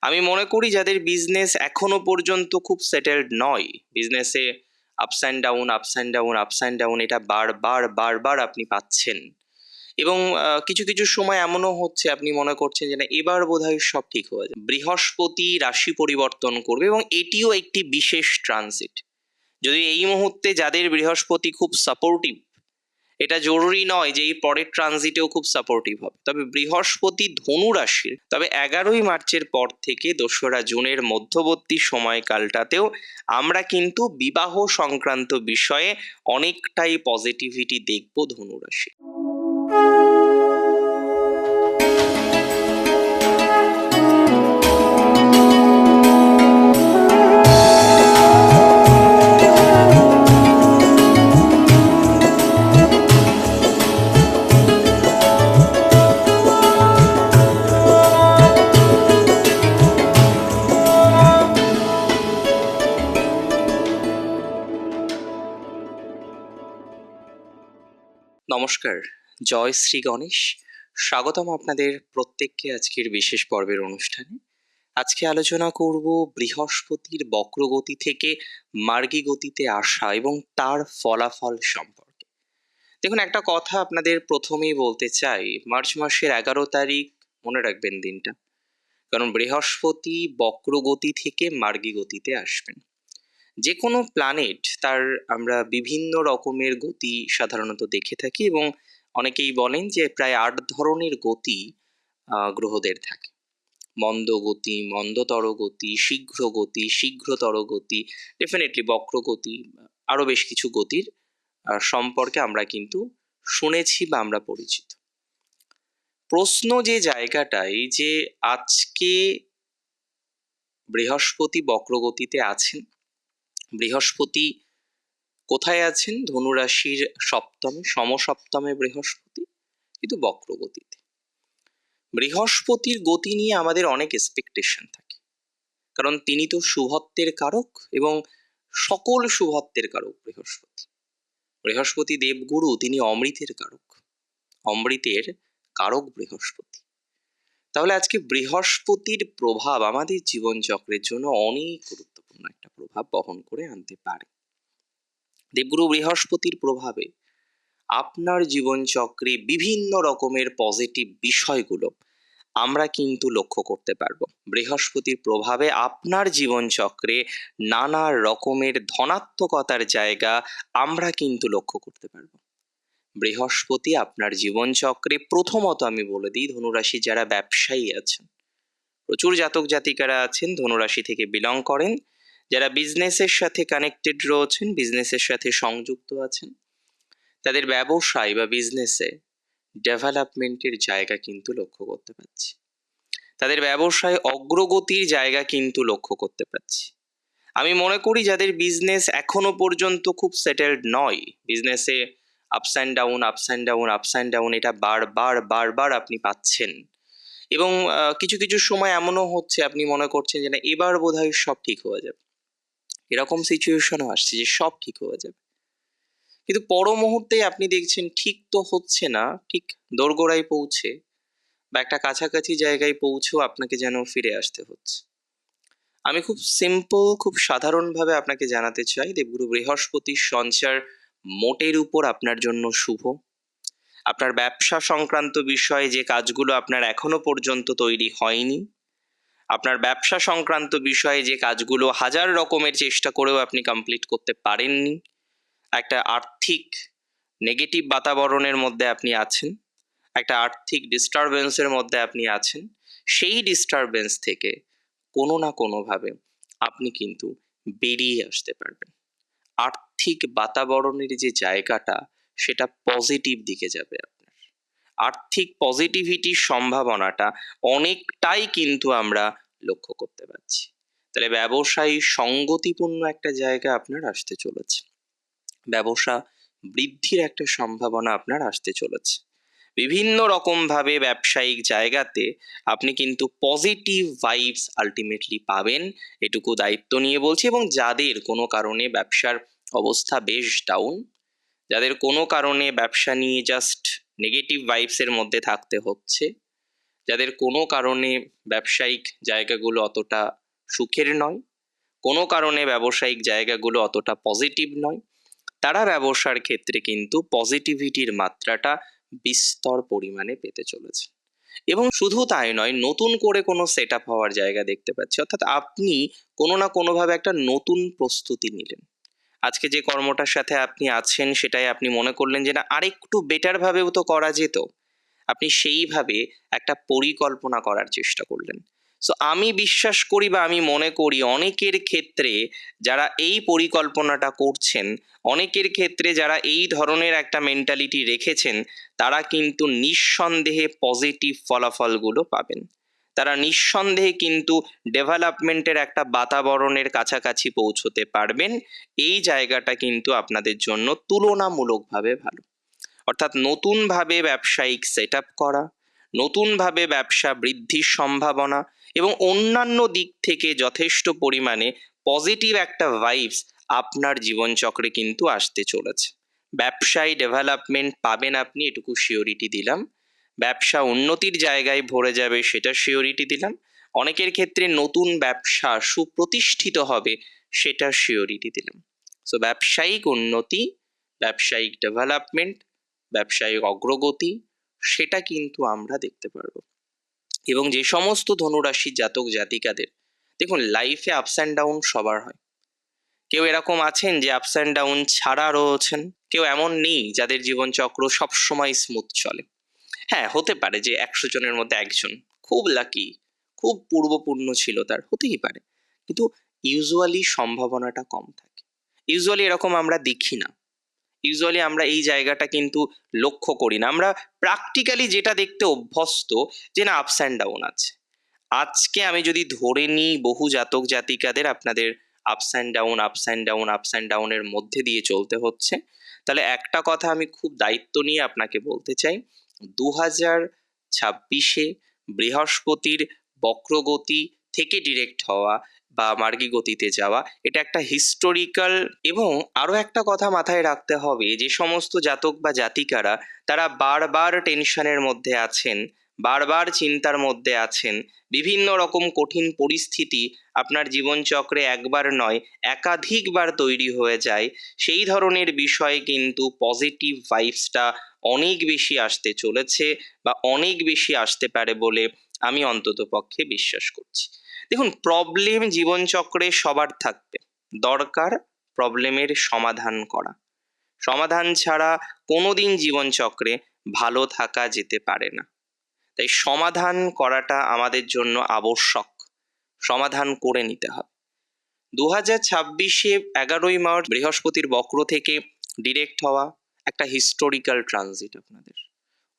আমি মনে করি যাদের বিজনেস এখনো পর্যন্ত খুব সেটেলড নয়, বিজনেসে ups and down ups and down ups and down এটা বারবার বারবার আপনি পাচ্ছেন। এবং কিছু কিছু সময় এমনও হচ্ছে আপনি মনে করছেন যে না এবার বোধহয় সব ঠিক হয়ে যাবে। বৃহস্পতি রাশি পরিবর্তন করবে এবং এটিও একটি বিশেষ ট্রানজিট। যদি এই মুহূর্তে যাদের বৃহস্পতি খুব সাপোর্টিভ, এটা জরুরি নয় যে এই পরের ট্রানজিটেও খুব সাপোর্টিভ হবে, তবে বৃহস্পতি ধনু রাশির, তবে 11ই মার্চের পর থেকে 2রা জুনের মধ্যবর্তী সময়কালটাতেও আমরা কিন্তু বিবাহ সংক্রান্ত বিষয়ে অনেকটাই পজিটিভিটি দেখব ধনু রাশি। নমস্কার, জয় শ্রী গণেশ। স্বাগতম আপনাদের প্রত্যেককে আজকের বিশেষ পর্বের অনুষ্ঠানে। আজকে আলোচনা করব বৃহস্পতির বক্রগতি থেকে মার্গী গতিতে আসা এবং তার ফলাফল সম্পর্কে। দেখুন, একটা কথা আপনাদের প্রথমেই বলতে চাই, মার্চ মাসের 11 তারিখ মনে রাখবেন দিনটা, কারণ বৃহস্পতি বক্রগতি থেকে মার্গী গতিতে আসবেন। যে কোনো প্ল্যানেট তার আমরা বিভিন্ন রকমের গতি সাধারণত দেখে থাকি এবং অনেকেই বলেন যে প্রায় 8 ধরনের গতি গ্রহদের থাকে। মন্দ গতি, মন্দতর গতি, শীঘ্র গতি, শীঘ্রতর গতি, ডেফিনেটলি বক্রগতি, আরো বেশ কিছু গতির সম্পর্কে আমরা কিন্তু শুনেছি বা আমরা পরিচিত। প্রশ্ন যে জায়গাটায় যে আজকে বৃহস্পতি বক্রগতিতে আছেন, বৃহস্পতি কোথায় আছেন? ধনুরাশির সপ্তমে, সমসপ্তমে বৃহস্পতি, কিন্তু বক্রগতিতে। বৃহস্পতির গতি নিয়ে আমাদের অনেক এক্সপেকটেশন থাকে, কারণ তিনি তো শুভত্বের কারক এবং সকল শুভত্বের কারক বৃহস্পতি। বৃহস্পতি দেবগুরু, তিনি অমৃতের কারক, অমৃতের কারক বৃহস্পতি। তাহলে আজকে বৃহস্পতির প্রভাব আমাদের জীবনচক্রের জন্য অনেক গুরুত্বপূর্ণ একটা প্রভাব বহন করে আনতে পারে। দেবগুরু বৃহস্পতির প্রভাবে আপনার জীবনচক্রে বিভিন্ন রকমের পজিটিভ বিষয়গুলো আমরা কিন্তু লক্ষ্য করতে পারবো। বৃহস্পতির প্রভাবে আপনার জীবনচক্রে নানা রকমের ধনাত্মকতার জায়গা আমরা কিন্তু লক্ষ্য করতে পারবো। বৃহস্পতি আপনার জীবনচক্রে প্রথমত আমি বলে দিই, ধনুরাশি যারা ব্যবসায়ী আছেন, প্রচুর জাতক জাতিকারা আছেন ধনুরাশি থেকে বিলং করেন, যারা বিজনেসের সাথে কানেক্টেড রয়েছেন, বিজনেসের সাথে সংযুক্ত আছেন, তাদের ব্যবসায় বা বিজনেসে ডেভেলপমেন্টের জায়গা কিন্তু লক্ষ্য করতে পারছি, তাদের ব্যবসায় অগ্রগতির জায়গা কিন্তু লক্ষ্য করতে পারছি। আমি মনে করি যাদের বিজনেস এখনো পর্যন্ত খুব সেটেলড নয়, বিজনেসে ups and down ups and down ups and down এটা বারবার বারবার আপনি পাচ্ছেন। এবং কিছু কিছু সময় এমনও হচ্ছে আপনি মনে করছেন যে না এবার বোধহয় সব ঠিক হয়ে যাবে, এরকম সিচুয়েশনও আসছে যে সব ঠিক হয়ে যাবে, কিন্তু পর মুহূর্তে আপনি দেখছেন ঠিক তো হচ্ছে না, ঠিক দোরগোড়ায় পৌঁছে বা একটা কাছাকাছি জায়গায় পৌঁছেও আপনাকে যেন ফিরে আসতে হচ্ছে। আমি খুব সিম্পল, খুব সাধারণভাবে আপনাকে জানাতে চাই, দেবগুরু বৃহস্পতির সঞ্চার মোটের উপর আপনার জন্য শুভ। আপনার ব্যবসা সংক্রান্ত বিষয়ে যে কাজগুলো আপনার এখনো পর্যন্ত তৈরি হয়নি, আপনার ব্যবসা সংক্রান্ত বিষয়ে যে কাজগুলো হাজার রকমের চেষ্টা করেও আপনি কমপ্লিট করতে পারেননি, একটা আর্থিক নেগেটিভ বাতাবরণের মধ্যে আপনি আছেন, একটা আর্থিক ডিস্টারবেন্সের মধ্যে আপনি আছেন, সেই ডিস্টারবেন্স থেকে কোনো না কোনোভাবে আপনি কিন্তু বেরিয়ে আসতে পারবেন। আর্থিক বাতাবরণের যে জায়গাটা সেটা পজিটিভ দিকে যাবে, আপনার আর্থিক পজিটিভিটির সম্ভাবনাটা অনেকটাই কিন্তু আমরা লক্ষ্য করতে পারছি। তাহলে ব্যবসায়ী সঙ্গতিপূর্ণ একটা জায়গা আপনার আসতে চলেছে, ব্যবসা বৃদ্ধির একটা সম্ভাবনা আপনার আসতে চলেছে। বিভিন্ন রকমভাবে ব্যবসায়িক জায়গাতে আপনি কিন্তু পজিটিভ ভাইবস আলটিমেটলি পাবেন, এটুকু দায়িত্ব নিয়ে বলছি। এবং যাদের কোনো কারণে ব্যবসার অবস্থা বেশ ডাউন, যাদের কোনো কারণে ব্যবসা নিয়ে জাস্ট নেগেটিভ ভাইবসের মধ্যে থাকতে হচ্ছে, যাদের কোনো কারণে ব্যবসায়িক জায়গাগুলো অতটা সুখের নয়, কোনো কারণে ব্যবসায়িক জায়গাগুলো অতটা পজিটিভ নয়, তারা ব্যবসার ক্ষেত্রে কিন্তু পজিটিভিটির মাত্রাটা বিস্তর পরিমাণে পেতে চলেছে। এবং শুধু তাই নয়, নতুন করে কোনো সেট আপ হওয়ার জায়গা দেখতে পাচ্ছি, অর্থাৎ আপনি কোনো না কোনোভাবে একটা নতুন প্রস্তুতি নিলেন। আজকে যে কর্মটার সাথে আপনি আছেন সেটাই আপনি মনে করলেন যে না, আরেকটু বেটার ভাবেও তো করা যেত। আপনি সেইভাবে একটা পরিকল্পনা করার চেষ্টা করলেন। সো আমি বিশ্বাস করি বা আমি মনে করি অনেকের ক্ষেত্রে যারা এই পরিকল্পনাটা করছেন, অনেকের ক্ষেত্রে যারা এই ধরনের একটা মেন্টালিটি রেখেছেন, তারা কিন্তু নিঃসন্দেহে পজিটিভ ফলাফলগুলো পাবেন। তারা নিঃসন্দেহে কিন্তু ডেভেলপমেন্টের একটা বাতাবরণের কাছাকাছি পৌঁছতে পারবেন। এই জায়গাটা কিন্তু আপনাদের জন্য তুলনামূলকভাবে ভালো। অর্থাৎ নতুনভাবে ব্যবসায়িক সেট আপ করা, নতুনভাবে ব্যবসা বৃদ্ধির সম্ভাবনা এবং অন্যান্য দিক থেকে যথেষ্ট পরিমাণে পজিটিভ একটা ভাইবস আপনার জীবনচক্রে কিন্তু আসতে চলেছে। ব্যবসায় ডেভেলপমেন্ট পাবেন আপনি, এটুকু শিওরিটি দিলাম। ব্যবসা উন্নতির জায়গায় ভরে যাবে, সেটা শিওরিটি দিলাম। অনেকের ক্ষেত্রে নতুন ব্যবসা সুপ্রতিষ্ঠিত হবে, সেটা শিওরিটি দিলাম। সো ব্যবসায়িক উন্নতি, ব্যবসায়িক ডেভেলপমেন্ট, ব্যবসায়িক অগ্রগতি, সেটা কিন্তু আমরা দেখতে পারবো। এবং যে সমস্ত ধনুরাশির জাতক জাতিকাদের, দেখুন লাইফে আপস অ্যান্ড ডাউন সবার হয়। কেউ এরকম আছেন যে আপস অ্যান্ড ডাউন ছাড়া রয়েছেন, কেউ এমন নেই যাদের জীবনচক্র সবসময় স্মুথ চলে। হ্যাঁ, হতে পারে যে 100 জনের মধ্যে একজন খুব লাকি, খুব পূর্বপূর্ণ ছিল, তার হতেই পারে, কিন্তু ইউজুয়ালি সম্ভাবনাটা কম থাকে। ইউজুয়ালি এরকম আমরা দেখি না, ইউজুয়ালি আমরা এই জায়গাটা কিন্তু লক্ষ্য করি না। আমরা প্র্যাকটিক্যালি যেটা দেখতে অভ্যস্ত যে না, আপস অ্যান্ড ডাউন আছে। আজকে আমি যদি ধরে নিই বহু জাতক জাতিকাদের আপনাদের ups and down, ups and down, ups and ডাউনের মধ্যে দিয়ে চলতে হচ্ছে, তাহলে একটা কথা আমি খুব দায়িত্ব নিয়ে আপনাকে বলতে চাই, 2026-এ বৃহস্পতির বক্রগতি থেকে ডিরেক্ট হওয়া বা মার্গী গতিতে যাওয়া, এটা একটা হিস্টোরিক্যাল। এবং আরও একটা কথা মাথায় রাখতে হবে, যে সমস্ত জাতক বা জাতিকারা তারা বারবার টেনশনের মধ্যে আছেন, বারবার চিন্তার মধ্যে আছেন, বিভিন্ন রকম কঠিন পরিস্থিতি আপনার জীবনচক্রে একবার নয় একাধিকবার তৈরি হয়ে যায়, সেই ধরনের বিষয়ে কিন্তু পজিটিভ ভাইবসটা অনেক বেশি আসতে চলেছে বা অনেক বেশি আসতে পারে বলে আমি অন্ততপক্ষে বিশ্বাস করছি। দেখুন, প্রবলেম জীবনচক্রে সবার থাকবে, দরকার প্রবলেমের সমাধান করা। সমাধান ছাড়া কোনোদিন জীবনচক্রে ভালো থাকা যেতে পারে না। তাই সমাধান করাটা আমাদের জন্য আবশ্যক, সমাধান করে নিতে হবে। 2026-এ 11ই মার্চ বৃহস্পতির বক্র থেকে ডিরেক্ট হওয়া একটা হিস্টোরিক্যাল ট্রানজিট। আপনাদের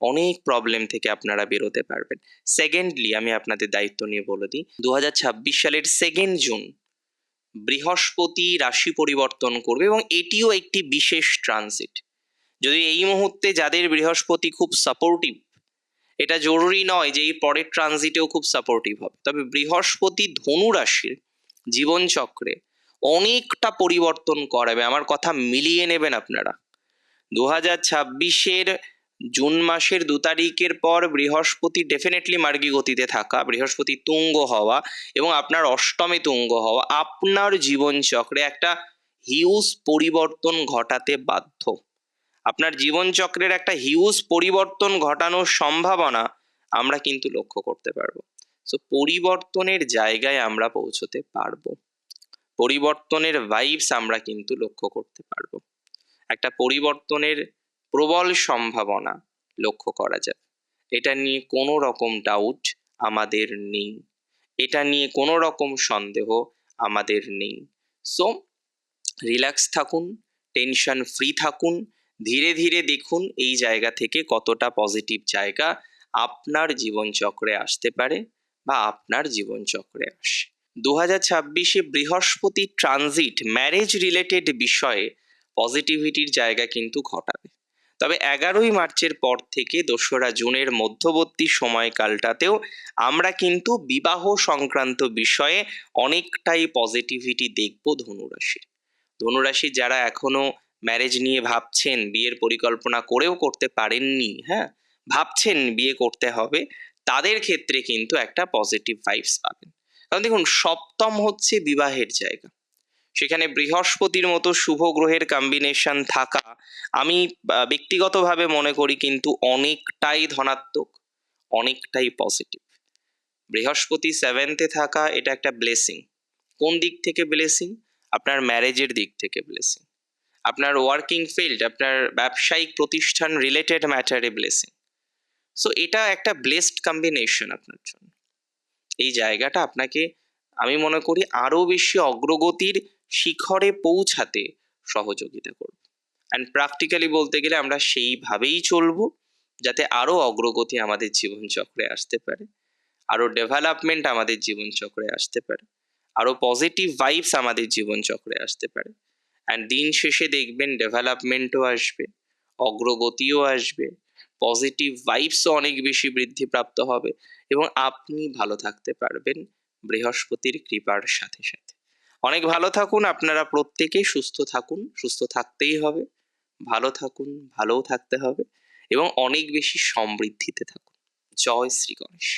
অনেক প্রবলেম থেকে আপনারা বেরোতে পারবেন। সেকেন্ডলি, আমি আপনাদের দায়িত্ব নিয়ে বলে দিই, 2026 সালের 2 জুন বৃহস্পতি রাশি পরিবর্তন করবে এবং এটিও একটি বিশেষ ট্রানজিট। যদি এই মুহূর্তে যাদের বৃহস্পতি খুব সাপোর্টিভ, এটা জরুরি নয় যে এই পরের ট্রানজিটেও খুব সাপোর্টিভ হবে, তবে বৃহস্পতি ধনু রাশির জীবনচক্রে অনেকটা পরিবর্তন করাবে। আমার কথা মিলিয়ে নেবেন আপনারা। 2026-এর জুন মাসের 2 তারিখের পর বৃহস্পতি ডেফিনেটলি মার্গী গতিতে থাকা, বৃহস্পতি তুঙ্গ হওয়া এবং আপনার অষ্টমে তুঙ্গ হওয়া আপনার জীবনচক্রে একটা হিউজ পরিবর্তন ঘটাতে বাধ্য। আপনার জীবনচক্রের একটা হিউজ পরিবর্তন ঘটানোর সম্ভাবনা আমরা কিন্তু লক্ষ্য করতে পারবো। সো পরিবর্তনের জায়গায় আমরা পৌঁছতে পারবো, পরিবর্তনের ভাইবস আমরা কিন্তু লক্ষ্য করতে পারবো, একটা পরিবর্তনের প্রবল সম্ভাবনা লক্ষ্য করা যায়। এটা নিয়ে কোনো রকম ডাউট আমাদের নেই, এটা নিয়ে কোনো রকম সন্দেহ আমাদের নেই। সো রিল্যাক্স থাকুন, টেনশন ফ্রি থাকুন, ধীরে ধীরে দেখুন এই জায়গা থেকে কতটা পজিটিভ জায়গা আপনার জীবনচক্রে আসতে পারে বা আপনার জীবনচক্রে আসে। 2026-এ বৃহস্পতি ট্রানজিট ম্যারেজ রিলেটেড বিষয়ে পজিটিভিটির জায়গা কিন্তু ঘটাবে। তবে 11ই মার্চের পর থেকে 2রা জুনের মধ্যবর্তী সময়কালটাতেও আমরা কিন্তু বিবাহ সংক্রান্ত বিষয়ে অনেকটাই পজিটিভিটি দেখব ধনুরাশির। ধনুরাশির যারা এখনো ম্যারেজ নিয়ে ভাবছেন, বিয়ের পরিকল্পনা করেও করতে পারেননি, হ্যাঁ ভাবছেন বিয়ে করতে হবে, তাদের ক্ষেত্রে কিন্তু একটা পজিটিভ ভাইবস পাবেন। কারণ দেখুন, সপ্তম হচ্ছে বিবাহের জায়গা, সেখানে বৃহস্পতির মতো শুভ গ্রহের কম্বিনেশন থাকা আমি ব্যক্তিগতভাবে মনে করি কিন্তু অনেকটাই ধনাত্মক, অনেকটাই পজিটিভ। বৃহস্পতি সেভেন্থে থাকা এটা একটা ব্লেসিং। কোন দিক থেকে ব্লেসিং? আপনার ম্যারেজের দিক থেকে ব্লেসিং, আপনার ওয়ার্কিং ফিল্ড, আপনার ব্যবসায়িক প্রতিষ্ঠান রিলেটেড ম্যাটারে ব্লেসিং। সো এটা একটা ব্লেসড কম্বিনেশন আপনার জন্য। এই জায়গাটা আপনাকে আমি মনে করি আরো বেশি অগ্রগতির শিখরে পৌঁছাতে সহযোগিতা করবে। অ্যান্ড প্র্যাকটিক্যালি বলতে গেলে আমরা সেইভাবেই চলবো যাতে আরো অগ্রগতি আমাদের জীবনচক্রে আসতে পারে, আরো ডেভেলপমেন্ট আমাদের জীবনচক্রে আসতে পারে, আরো পজিটিভ ভাইবস আমাদের জীবনচক্রে আসতে পারে। অ্যান্ড দিন শেষে দেখবেন ডেভেলপমেন্টও আসবে, অগ্রগতিও আসবে, পজিটিভ ভাইবসও অনেক বেশি বৃদ্ধিপ্রাপ্ত হবে এবং আপনি ভালো থাকতে পারবেন বৃহস্পতির কৃপার সাথে সাথে। অনেক ভালো থাকুন আপনারা প্রত্যেকে, সুস্থ থাকুন, সুস্থ থাকতেই হবে, ভালো থাকুন, ভালোও থাকতে হবে এবং অনেক বেশি সমৃদ্ধিতে থাকুন। জয় শ্রী গণেশ।